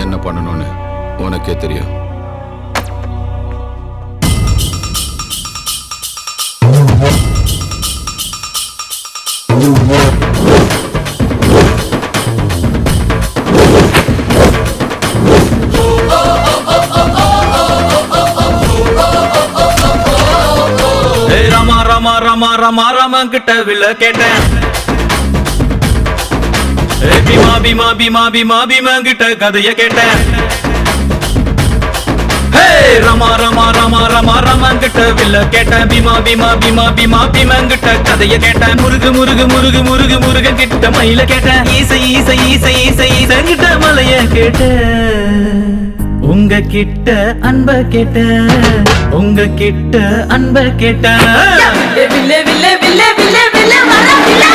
என்ன பண்ணணும்னு உனக்கே தெரியும். ராமா ராமா ராமா ராமா ராமா கிட்ட வில்ல கேட்டேன். பீமா பீமா பீமா பீமா பீமா கிட்ட கதைய கேட்டேன். ராமா ராமா ராமா ராமா ராமா கிட்ட வில்ல கேட்டேன். பீமா பீமா பீமா பீமா பீமா கிட்ட கதைய கேட்டேன். முருகு முருகு முருகு முருகு முருக கிட்ட மயில கேட்டேன். ஈசை ஈசை ஈசை ஈசை ஈசை கிட்ட மலைய கேட்டேன். உங்க கிட்ட அன்ப கேட்ட, உங்க கிட்ட அன்ப கேட்ட. வில்லே வில்லே வில்லே வில்லே வில்லே வர வில்லே.